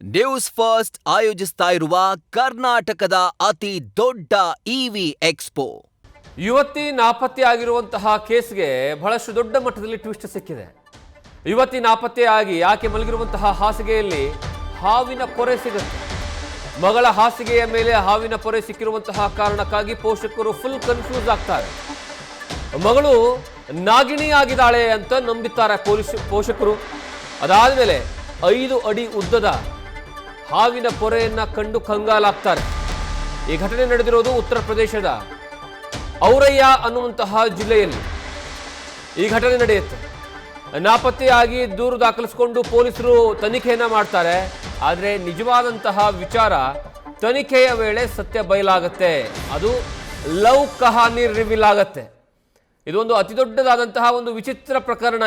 News first ಆಯೋಜಿಸ್ತಾ ಇರುವ ಕರ್ನಾಟಕದ ಅತಿ ದೊಡ್ಡ ಇವಿ ಎಕ್ಸ್ಪೋ. ಯುವತಿ ನಾಪತ್ತೆಯಾಗಿರುವಂತಹ ಕೇಸ್ಗೆ ಬಹಳಷ್ಟು ದೊಡ್ಡ ಮಟ್ಟದಲ್ಲಿ ಟ್ವಿಸ್ಟ್ ಸಿಕ್ಕಿದೆ. ಯುವತಿ ನಾಪತ್ತೆಯಾಗಿ ಆಕೆ ಮಲಗಿರುವಂತಹ ಹಾಸಿಗೆಯಲ್ಲಿ ಹಾವಿನ ಪೊರೆ ಸಿಗುತ್ತೆ. ಮಗಳ ಹಾಸಿಗೆಯ ಮೇಲೆ ಹಾವಿನ ಪೊರೆ ಸಿಕ್ಕಿರುವಂತಹ ಕಾರಣಕ್ಕಾಗಿ ಪೋಷಕರು ಫುಲ್ ಕನ್ಫ್ಯೂಸ್ ಆಗ್ತಾರೆ. ಮಗಳು ನಾಗಿಣಿ ಆಗಿದ್ದಾಳೆ ಅಂತ ನಂಬಿದ್ದಾರೆ ಪೋಷಕರು. ಅದಾದ್ಮೇಲೆ 5 ಅಡಿ ಉದ್ದದ ಹಾವಿನ ಪೊರೆಯನ್ನ ಕಂಡು ಕಂಗಾಲಾಗ್ತಾರೆ. ಈ ಘಟನೆ ನಡೆದಿರೋದು ಉತ್ತರ ಪ್ರದೇಶದ ಔರಯ್ಯ ಅನ್ನುವಂತಹ ಜಿಲ್ಲೆಯಲ್ಲಿ ಈ ಘಟನೆ ನಡೆಯುತ್ತೆ. ನಾಪತ್ತೆಯಾಗಿ ದೂರು ದಾಖಲಿಸಿಕೊಂಡು ಪೊಲೀಸರು ತನಿಖೆಯನ್ನ ಮಾಡ್ತಾರೆ. ಆದರೆ ನಿಜವಾದಂತಹ ವಿಚಾರ ತನಿಖೆಯ ವೇಳೆ ಸತ್ಯ ಬಯಲಾಗತ್ತೆ. ಅದು ಲವ್ ಕಹಾನಿ ರಿವೀಲ್ ಆಗತ್ತೆ. ಇದೊಂದು ಅತಿ ದೊಡ್ಡದಾದಂತಹ ಒಂದು ವಿಚಿತ್ರ ಪ್ರಕರಣ.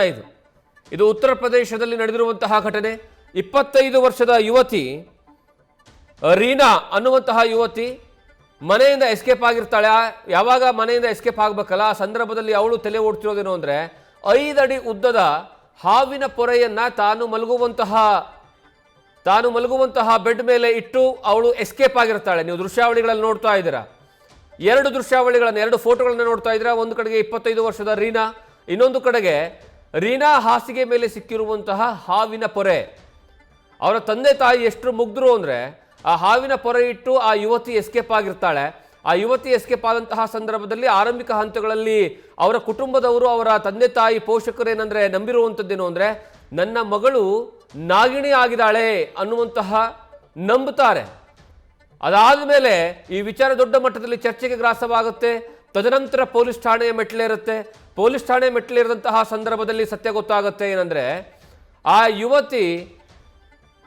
ಇದು ಉತ್ತರ ಪ್ರದೇಶದಲ್ಲಿ ನಡೆದಿರುವಂತಹ ಘಟನೆ. 25 ವರ್ಷದ ಯುವತಿ ರೀನಾ ಅನ್ನುವಂತಹ ಯುವತಿ ಮನೆಯಿಂದ ಎಸ್ಕೇಪ್ ಆಗಿರ್ತಾಳೆ. ಯಾವಾಗ ಮನೆಯಿಂದ ಎಸ್ಕೇಪ್ ಆಗಬೇಕಲ್ಲ, ಆ ಸಂದರ್ಭದಲ್ಲಿ ಅವಳು ತಲೆ ಓಡ್ತಿರೋದೇನು ಅಂದರೆ 5 ಅಡಿ ಉದ್ದದ ಹಾವಿನ ಪೊರೆಯನ್ನ ತಾನು ಮಲಗುವಂತಹ ಬೆಡ್ ಮೇಲೆ ಇಟ್ಟು ಅವಳು ಎಸ್ಕೇಪ್ ಆಗಿರ್ತಾಳೆ. ನೀವು ದೃಶ್ಯಾವಳಿಗಳಲ್ಲಿ ನೋಡ್ತಾ ಇದ್ದೀರಾ. 2 ಫೋಟೋಗಳನ್ನ ನೋಡ್ತಾ ಇದ್ದೀರಾ. ಒಂದು ಕಡೆಗೆ 25 ವರ್ಷದ ರೀನಾ, ಇನ್ನೊಂದು ಕಡೆಗೆ ರೀನಾ ಹಾಸಿಗೆ ಮೇಲೆ ಸಿಕ್ಕಿರುವಂತಹ ಹಾವಿನ ಪೊರೆ. ಅವರ ತಂದೆ ತಾಯಿ ಎಷ್ಟು ಮುಗ್ಧರು ಅಂದರೆ ಆ ಹಾವಿನ ಪೊರೆ ಇಟ್ಟು ಆ ಯುವತಿ ಎಸ್ಕೇಪ್ ಆಗಿರ್ತಾಳೆ. ಆ ಯುವತಿ ಎಸ್ಕೇಪ್ ಆದಂತಹ ಸಂದರ್ಭದಲ್ಲಿ ಆರಂಭಿಕ ಹಂತಗಳಲ್ಲಿ ಅವರ ಕುಟುಂಬದವರು, ಅವರ ತಂದೆ ತಾಯಿ, ಪೋಷಕರು ಏನಂದ್ರೆ ನಂಬಿರುವಂಥದ್ದೇನು ಅಂದರೆ ನನ್ನ ಮಗಳು ನಾಗಿಣಿ ಆಗಿದ್ದಾಳೆ ಅನ್ನುವಂತಹ ನಂಬುತ್ತಾರೆ. ಅದಾದ ಮೇಲೆ ಈ ವಿಚಾರ ದೊಡ್ಡ ಮಟ್ಟದಲ್ಲಿ ಚರ್ಚೆಗೆ ಗ್ರಾಸವಾಗುತ್ತೆ. ತದನಂತರ ಪೊಲೀಸ್ ಠಾಣೆಯ ಮೆಟ್ಲೇರುತ್ತೆ. ಪೊಲೀಸ್ ಠಾಣೆ ಮೆಟ್ಲೇರಿದಂತಹ ಸಂದರ್ಭದಲ್ಲಿ ಸತ್ಯ ಗೊತ್ತಾಗುತ್ತೆ. ಏನಂದ್ರೆ ಆ ಯುವತಿ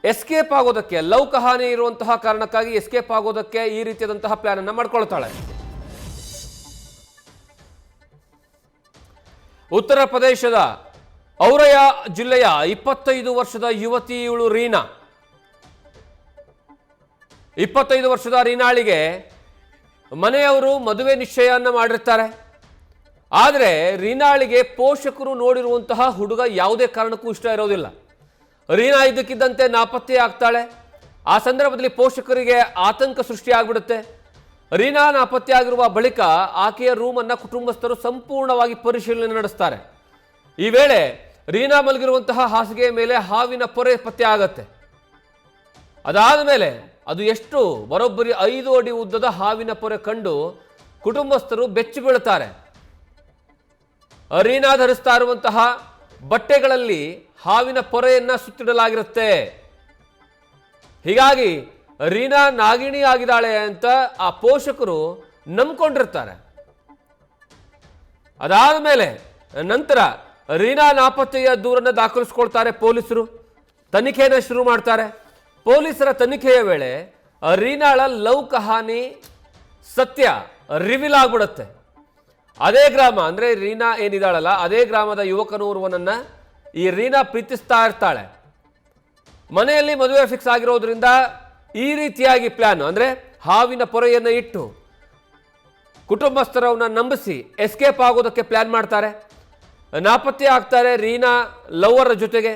ಎಸ್ಕೇಪ್ ಆಗೋದಕ್ಕೆ, ಲವ್ ಕಹಾನಿ ಇರುವಂತಹ ಕಾರಣಕ್ಕಾಗಿ ಎಸ್ಕೇಪ್ ಆಗೋದಕ್ಕೆ ಈ ರೀತಿಯಾದಂತಹ ಪ್ಲಾನ್ ಅನ್ನ ಮಾಡ್ಕೊಳ್ತಾಳೆ. ಉತ್ತರ ಪ್ರದೇಶದ ಔರಯ್ಯ ಜಿಲ್ಲೆಯ 25 ವರ್ಷದ ಯುವತಿ ಇವಳು ರೀನಾ. 25 ವರ್ಷದ ರೀನಾಳಿಗೆ ಮನೆಯವರು ಮದುವೆ ನಿಶ್ಚಯನ್ನ ಮಾಡಿರ್ತಾರೆ. ಆದರೆ ರೀನಾಳಿಗೆ ಪೋಷಕರು ನೋಡಿರುವಂತಹ ಹುಡುಗ ಯಾವುದೇ ಕಾರಣಕ್ಕೂ ಇಷ್ಟ ಇರೋದಿಲ್ಲ. ರೀನಾ ಇದ್ದಕ್ಕಿದ್ದಂತೆ ನಾಪತ್ತೆ ಆಗ್ತಾಳೆ. ಆ ಸಂದರ್ಭದಲ್ಲಿ ಪೋಷಕರಿಗೆ ಆತಂಕ ಸೃಷ್ಟಿಯಾಗ್ಬಿಡುತ್ತೆ. ರೀನಾ ನಾಪತ್ತೆ ಆಗಿರುವ ಬಳಿಕ ಆಕೆಯ ರೂಮನ್ನು ಕುಟುಂಬಸ್ಥರು ಸಂಪೂರ್ಣವಾಗಿ ಪರಿಶೀಲನೆ ನಡೆಸ್ತಾರೆ. ಈ ವೇಳೆ ರೀನಾ ಮಲಗಿರುವಂತಹ ಹಾಸಿಗೆಯ ಮೇಲೆ ಹಾವಿನ ಪೊರೆ ಪತ್ತೆ ಆಗತ್ತೆ. ಅದಾದ ಮೇಲೆ ಅದು ಎಷ್ಟು ಬರೋಬ್ಬರಿ 5 ಅಡಿ ಉದ್ದದ ಹಾವಿನ ಪೊರೆ ಕಂಡು ಕುಟುಂಬಸ್ಥರು ಬೆಚ್ಚಿ ಬೀಳುತ್ತಾರೆ. ರೀನಾ ಧರಿಸ್ತಾ ಇರುವಂತಹ ಬಟ್ಟೆಗಳಲ್ಲಿ ಹಾವಿನ ಪೊರೆಯನ್ನ ಸುತ್ತಿಡಲಾಗಿರುತ್ತೆ. ಹೀಗಾಗಿ ರೀನಾ ನಾಗಿಣಿ ಆಗಿದ್ದಾಳೆ ಅಂತ ಆ ಪೋಷಕರು ನಂಬ್ಕೊಂಡಿರ್ತಾರೆ. ಅದಾದ ಮೇಲೆ ನಂತರ ರೀನಾ ನಾಪತ್ತೆಯ ದೂರನ್ನು ದಾಖಲಿಸಿಕೊಳ್ತಾರೆ ಪೊಲೀಸರು. ತನಿಖೆಯನ್ನು ಶುರು ಮಾಡ್ತಾರೆ. ಪೊಲೀಸರ ತನಿಖೆಯ ವೇಳೆ ರೀನಾಳ ಲವ್ ಕಹಾನಿ ಸತ್ಯ ರಿವೀಲ್ ಆಗ್ಬಿಡುತ್ತೆ. ಅದೇ ಗ್ರಾಮ ಅಂದರೆ ರೀನಾ ಏನಿದ್ದಾಳಲ್ಲ, ಅದೇ ಗ್ರಾಮದ ಯುವಕನೋರ್ವನನ್ನ ಈ ರೀನಾ ಪ್ರೀತಿಸ್ತಾ ಇರ್ತಾಳೆ. ಮನೆಯಲ್ಲಿ ಮದುವೆ ಫಿಕ್ಸ್ ಆಗಿರೋದ್ರಿಂದ ಈ ರೀತಿಯಾಗಿ ಪ್ಲಾನ್ ಅಂದರೆ ಹಾವಿನ ಪೊರೆಯನ್ನು ಇಟ್ಟು ಕುಟುಂಬಸ್ಥರವನ್ನ ನಂಬಿಸಿ ಎಸ್ಕೇಪ್ ಆಗೋದಕ್ಕೆ ಪ್ಲಾನ್ ಮಾಡ್ತಾರೆ. ನಾಪತ್ತೆ ಆಗ್ತಾರೆ ರೀನಾ ಲವ್ವರ ಜೊತೆಗೆ.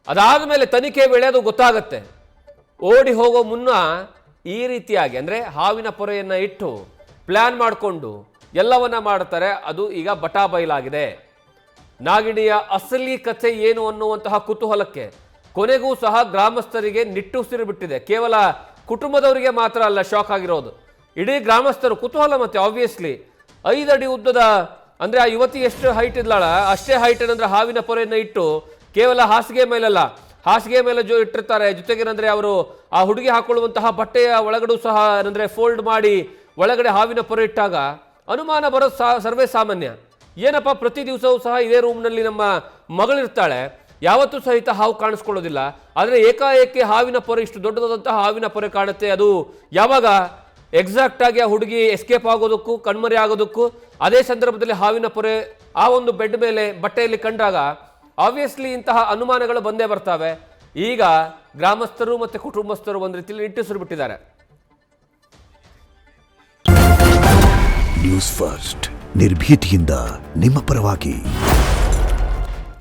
ಅದಾದ ಮೇಲೆ ತನಿಖೆ ವೇಳೆ ಅದು ಗೊತ್ತಾಗತ್ತೆ. ಓಡಿ ಹೋಗೋ ಮುನ್ನ ಈ ರೀತಿಯಾಗಿ ಅಂದರೆ ಹಾವಿನ ಪೊರೆಯನ್ನು ಇಟ್ಟು ಪ್ಲಾನ್ ಮಾಡಿಕೊಂಡು ಎಲ್ಲವನ್ನ ಮಾಡ್ತಾರೆ. ಅದು ಈಗ ಬಟಾ ಬಯಲಾಗಿದೆ. ನಾಗಿಣಿಯ ಅಸಲಿ ಕಥೆ ಏನು ಅನ್ನುವಂತಹ ಕುತೂಹಲಕ್ಕೆ ಕೊನೆಗೂ ಸಹ ಗ್ರಾಮಸ್ಥರಿಗೆ ನಿಟ್ಟುಸಿರು ಬಿಟ್ಟಿದೆ. ಕೇವಲ ಕುಟುಂಬದವರಿಗೆ ಮಾತ್ರ ಅಲ್ಲ ಶಾಕ್ ಆಗಿರೋದು, ಇಡೀ ಗ್ರಾಮಸ್ಥರು ಕುತೂಹಲ. ಮತ್ತೆ ಆಬ್ವಿಯಸ್ಲಿ 5 ಅಡಿ ಉದ್ದದ ಅಂದರೆ ಆ ಯುವತಿ ಎಷ್ಟು ಹೈಟ್ ಇದ್ಲಾಳ ಅಷ್ಟೇ ಹೈಟ್ ಏನಂದ್ರೆ ಹಾವಿನ ಪೊರೆಯನ್ನು ಇಟ್ಟು ಕೇವಲ ಹಾಸಿಗೆ ಮೇಲಲ್ಲ, ಹಾಸಿಗೆ ಮೇಲೆ ಇಟ್ಟಿರ್ತಾರೆ. ಜೊತೆಗೇನಂದ್ರೆ ಅವರು ಆ ಹುಡುಗಿ ಹಾಕೊಳ್ಳುವಂತಹ ಬಟ್ಟೆಯ ಒಳಗಡೆ ಸಹ ಏನಂದ್ರೆ ಫೋಲ್ಡ್ ಮಾಡಿ ಒಳಗಡೆ ಹಾವಿನ ಪೊರೆ ಇಟ್ಟಾಗ ಅನುಮಾನ ಬರೋದು ಸರ್ವೇ ಸಾಮಾನ್ಯ. ಏನಪ್ಪ, ಪ್ರತಿ ದಿವಸವೂ ಸಹ ಇದೇ ರೂಮ್ನಲ್ಲಿ ನಮ್ಮ ಮಗಳಿರ್ತಾಳೆ, ಯಾವತ್ತೂ ಸಹಿತ ಹಾವು ಕಾಣಿಸ್ಕೊಳ್ಳೋದಿಲ್ಲ. ಆದರೆ ಏಕಾಏಕಿ ಹಾವಿನ ಪೊರೆ, ಇಷ್ಟು ದೊಡ್ಡದಾದಂತಹ ಹಾವಿನ ಪೊರೆ ಕಾಣುತ್ತೆ. ಅದು ಯಾವಾಗ ಎಕ್ಸಾಕ್ಟ್ ಆಗಿ ಆ ಹುಡುಗಿ ಎಸ್ಕೇಪ್ ಆಗೋದಕ್ಕೂ ಕಣ್ಮರೆ ಆಗೋದಕ್ಕೂ ಅದೇ ಸಂದರ್ಭದಲ್ಲಿ ಹಾವಿನ ಪೊರೆ ಆ ಒಂದು ಬೆಡ್ ಮೇಲೆ ಬಟ್ಟೆಯಲ್ಲಿ ಕಂಡಾಗ ಆಬ್ವಿಯಸ್ಲಿ ಇಂತಹ ಅನುಮಾನಗಳು ಬಂದೇ ಬರ್ತವೆ. ಈಗ ಗ್ರಾಮಸ್ಥರು ಮತ್ತು ಕುಟುಂಬಸ್ಥರು ಒಂದು ರೀತಿಯಲ್ಲಿ ನಿಟ್ಟುಸಿರು ಬಿಟ್ಟಿದ್ದಾರೆ. ನ್ಯೂಸ್ ಫಸ್ಟ್ ನಿರ್ಭೀತಿಯಿಂದ ನಿಮ್ಮ ಪರವಾಗಿ.